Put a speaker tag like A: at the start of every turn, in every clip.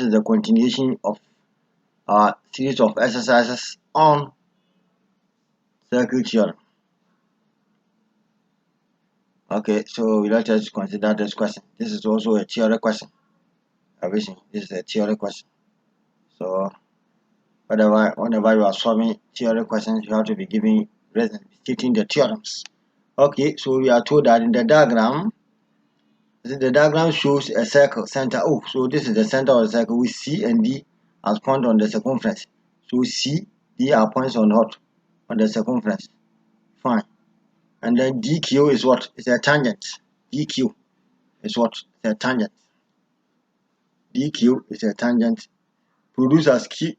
A: is the continuation of our series of exercises on circle theorem. Okay, so let us consider this question. This is also a theory question. This is a theory question. So whenever you are solving theory questions, you have to be giving reason, stating the theorems. Okay, so we are told that in the diagram, shows a circle center O. So this is the center of the circle with C and D as points on the circumference. So C, D are points on what? On the circumference. Fine. And then DQ is what? It's a tangent. DQ is what? It's a tangent. DQ is a tangent produced as Q.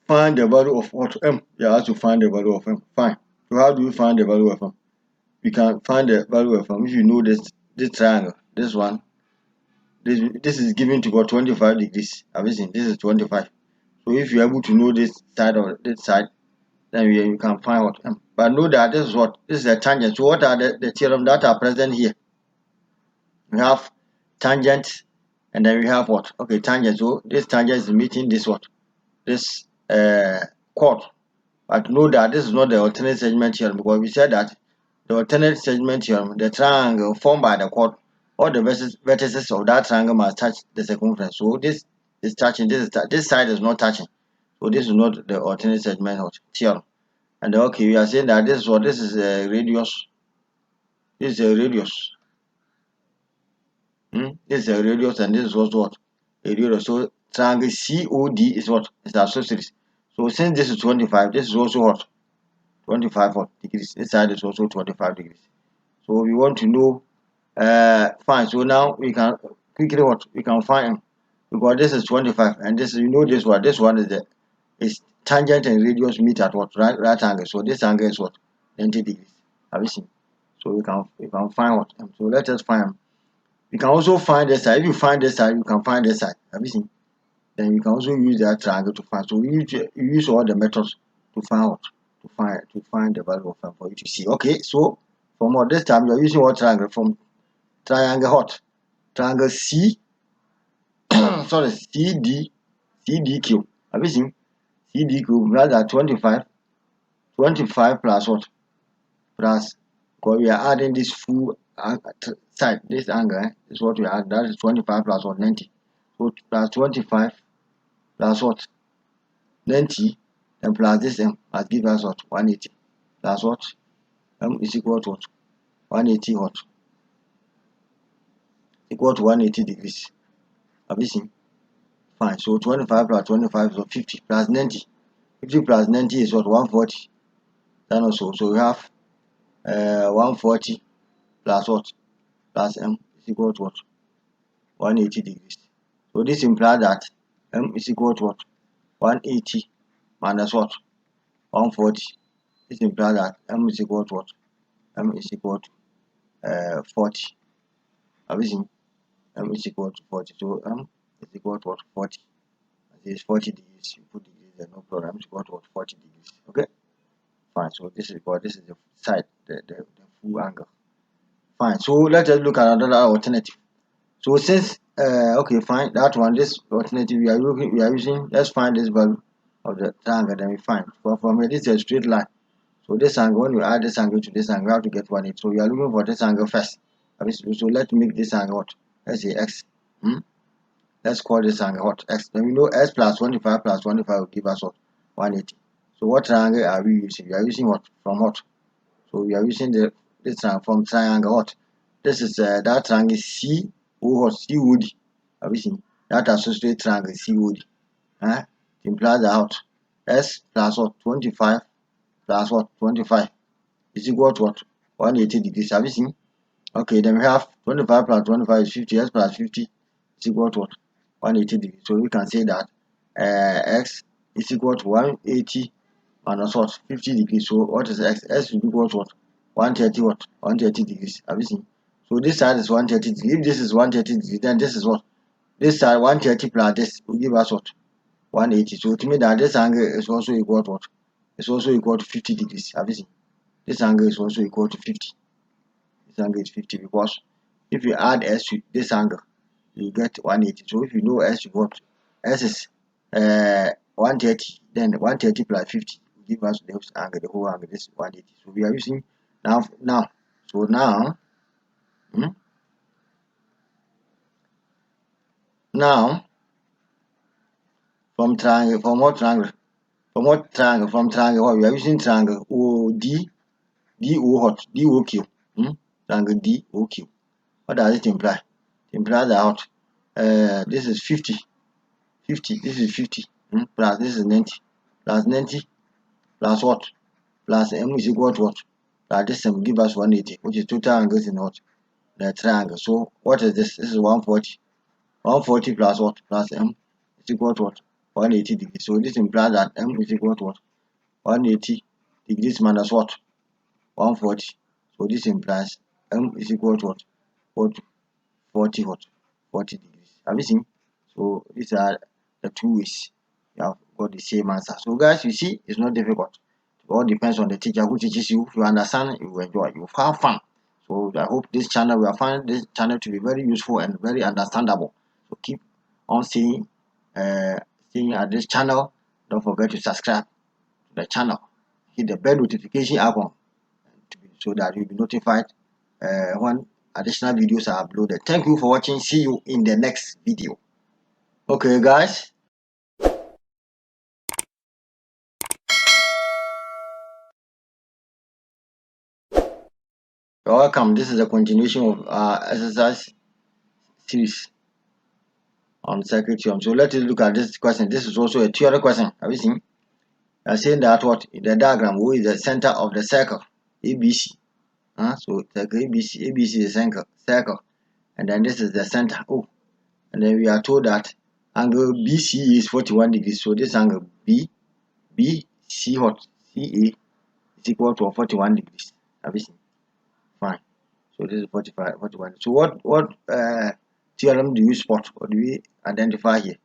A: Find the value of what? M. You have to find the value of M. Fine. So how do you find the value of M? You can find the value of M if you know this triangle. This one. This is given to about 25 degrees. Have you seen? This is 25. So if you're able to know this side or this side, then you can find what M. But know that this is what? This is a tangent. So what are the theorems that are present here? We have tangent, and then we have what? Okay, tangent. So this tangent is meeting this what? This chord. But know that this is not the alternate segment theorem, because we said that the alternate segment theorem, the triangle formed by the chord, all the vertices of that triangle must touch the circumference. So this is touching, this side is not touching. So this is not the alternate segment theorem. And okay, we are saying that this is what? This is a radius. This is a radius. This is a radius, and this is also what? A radius. So triangle COD is what? It's the isosceles. So since this is 25, this is also what? 25 degrees. This side is also 25 degrees. So we want to know, fine. So now we can quickly what? We can find, because this is 25, and this, you know, this one. This one is tangent and radius meet at what? Right angle. So this angle is what? 90 degrees. Have you seen? So we can find what? So let us find. You can also find this side. If you find this side, you can find this side. Have you seen? Then you can also use that triangle to find. So you use all the methods to find what? To find the value of M for you to see. Okay, so from what this time you're using what triangle? From triangle what? Triangle C sorry, CDQ. Have you seen? CDQ rather 25 plus what? Plus, because we are adding this full side, this angle, is what we add. That is 25 plus what? 90. So plus 25 plus what? 90, and plus this M must give us what? 180. Plus what? M is equal to what? 180 what? Equal to 180 degrees. Have you seen? Fine. So 25 plus 25 is what? 50 plus 90. 50 plus 90 is what? 140. Then also, so we have 140 plus what? Plus M is equal to what? 180 degrees. So this implies that M is equal to what? 180 minus what? 140. This implies that M is equal to what? M is equal to 40. Have you seen? M is equal to 40. So M is equal to what? 40. This is 40 degrees. You put degrees there, no problem. M is equal to what? 40 degrees. Okay? Fine. So this is because this is the side, the full angle. Fine. So let us look at another alternative. So since okay, fine, that one, this alternative we are using, let's find this value of the triangle, then we find. From here, this is a straight line. So this angle, when you add this angle to this angle, you have to get 180. So we are looking for this angle first. So let's make this angle what? Let's say X. Let's call this angle what? X. Then we know S plus 25 plus 25 will give us what? 180. So what triangle are we using? We are using what? From what? So we are using this triangle from triangle what? This is that triangle COD. Have you seen? That associated triangle COD. It implies that what? S plus what? 25 plus what? 25 is equal to what? 180 degrees. Have you seen? Okay, then we have 25 plus 25 is 50. S plus 50 is equal to what? 180 degrees. So we can say that X is equal to 180 minus what? 50 degrees. So what is X? S is equal to what? 130 what? 130 degrees. Have you seen? So this side is 130 degrees. If this is 130 degrees, then this is what? This side 130 plus this will give us what? 180. So to me that this angle is also equal to what? It's also equal to 50 degrees. Have you seen? This angle is also equal to 50. This angle is 50 because if you add S to this angle, you get 180. So if you know S, you got S is 130, then 130 plus 50 will give us the angle, the whole angle. This is 180. So we are using now. So now, now from triangle, from what triangle? From what triangle? From triangle. What we are using triangle OD, DOQ. Triangle DOQ. What does it imply? It implies that this is 50. 50. This is 50. Plus this is 90. Plus 90 plus what? Plus M is equal to what? Plus this will give us 180, which is total angles in what? The triangle. So what is this? This is 140. 140 plus what? Plus M is equal to what? 180 degrees. So this implies that M is equal to what? 180 degrees minus what? 140. So this implies M is equal to what? 40 what? 40 degrees. Have you seen? So these are the two ways you have got the same answer. So guys, you see, it's not difficult. It all depends on the teacher who teaches you. If you understand, you will enjoy, you will have fun. So I hope this channel, we are finding this channel to be very useful and very understandable. So keep on seeing at this channel. Don't forget to subscribe to the channel. Hit the bell notification icon so that you'll be notified when additional videos are uploaded. Thank you for watching. See you in the next video. Okay guys. You're welcome. This is a continuation of our exercise series on circuit theorem. So let's look at this question. This is also a theory question. Have you seen? We are saying that what the diagram O is the center of the circle ABC. So circle ABC is a circle, and then this is the center O. And then we are told that angle BC is 41 degrees. So this angle BC what? CA is equal to 41 degrees. Have you seen? Fine. So this is 41. So what theorem do you spot or do we identify here?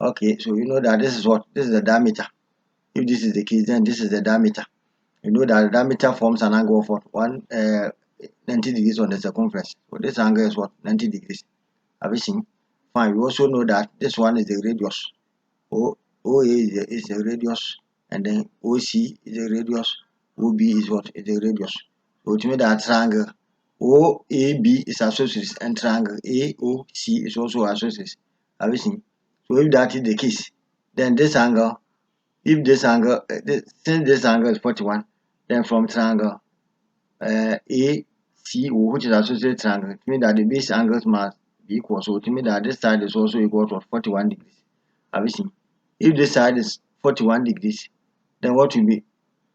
A: Okay, so you know that this is what? This is the diameter. If this is the case, then this is the diameter. You know that the diameter forms an angle of what? 90 degrees on the circumference. So this angle is what? 90 degrees. Have you seen? Fine. We also know that this one is the radius. OA is the radius, and then OC is the radius. OB is what? Is the radius. So it means that triangle OAB is associated and triangle AOC is also associated. Have you seen? So if that is the case, then this angle, if this angle, since this angle is 41, then from triangle ACO, which is associated triangle, it means that the base angles must be equal. So it means that this side is also equal to 41 degrees. Have you seen? If this side is 41 degrees, then what will be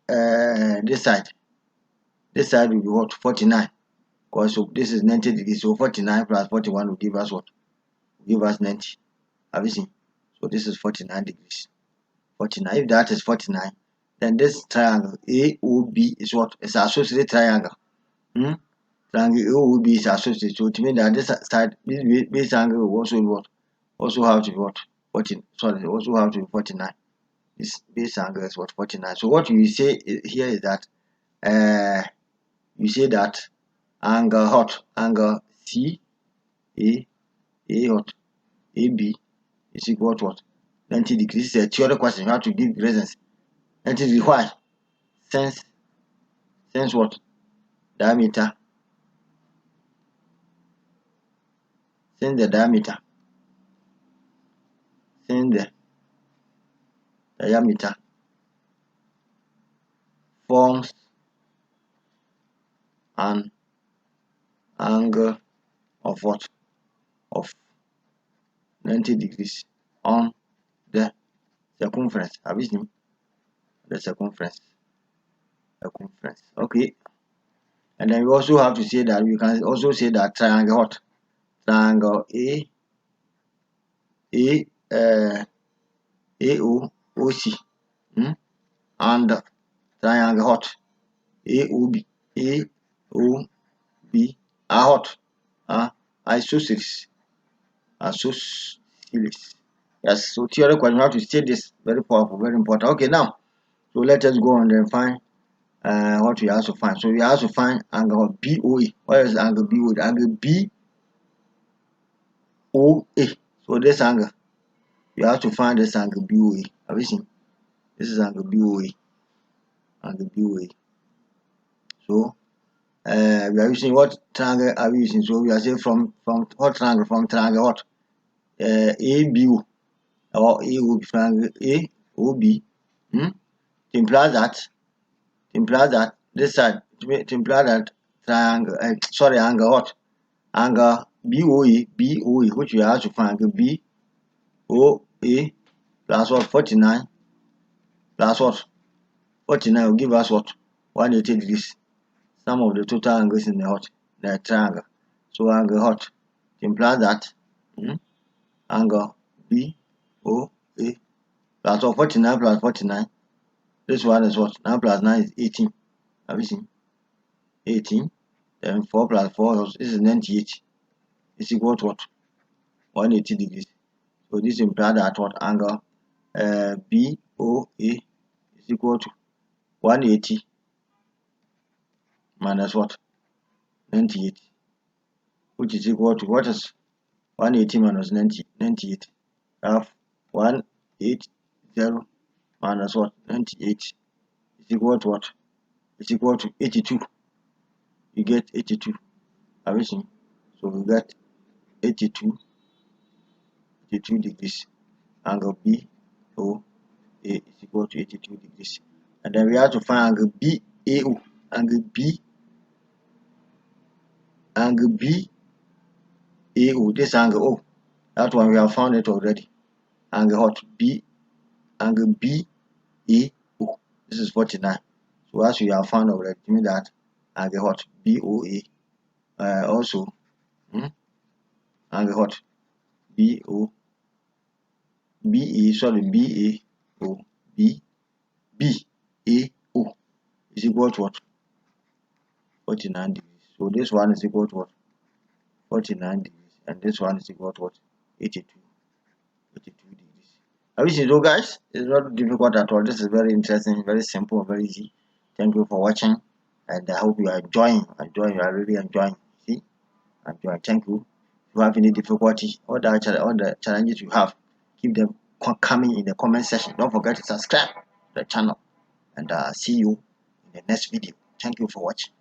A: this side? This side will be what? 49. Because so this is 90 degrees. So 49 plus 41 will give us what? Will give us 90. Have you seen? So this is 49 degrees. 49. If that is 49, then this triangle AOB is what? It's an associated triangle. Triangle AOB is associated. So it means that this side, this angle will also be what? Also have to be what? 14. Sorry, also have to be 49. This base angle is what? 49. So what you say here is that you say that angle C A hot AB is equal to what? 90 degrees. This is a theory question. You have to give reasons. 90 degrees. Why? Since what? Diameter. Since the diameter. Since the diameter forms an angle of what? Of 90 degrees on the circumference. Have you seen? The circumference. Okay. And then we also have to say that we can also say that triangle what? Triangle AOC and triangle what? AOB are what? Isosceles. Yes, so theoretically we have to state this. Very powerful, very important. Okay, now so let us go on and find what we have to find. So we have to find angle BOE. What is angle BOE? Angle B BOA. So this angle, you have to find this angle BOA. Have you seen? This is angle BOA. Angle BOA. So we are using what triangle are we using? So we are saying from what triangle? From triangle what? ABO or AOB, triangle AOB. To imply that this side, to imply that triangle, sorry, angle what? Angle BOE, which we have to find angle BOA plus what? 49 plus what? 49 will give us what? 180 degrees. Sum of the total angles in the triangle. So angle to imply that angle BOA plus what? 49 plus 49. This one is what? 9 plus 9 is 18. Have you seen? 18. Then 4 plus 4 is 98. Is equal to what? 180 degrees. So this implies that what? Angle BOA is equal to 180 minus what? 98. Which is equal to what is 180 minus 98? We have 180 minus what? 98 is equal to what? It's equal to 82. You get 82. Have you seen? So we get 82 degrees. Angle BOA is equal to 82 degrees. And then we have to find angle BAO. Angle BAO. This angle O. That one we have found it already. Angle BAO. This is 49. So as we have found already, mean that angle BOA also angle BAO is equal to what? 49 degrees. So this one is equal to what? 49 degrees, and this one is equal to what? 82 degrees. Have you seen? So guys, it's not difficult at all. This is very interesting, very simple, very easy. Thank you for watching, and I hope you are enjoying. You are really enjoying. See, enjoying. Thank you. If you have any difficulty or the challenges you have, keep them coming in the comment section. Don't forget to subscribe to the channel, and see you in the next video. Thank you for watching.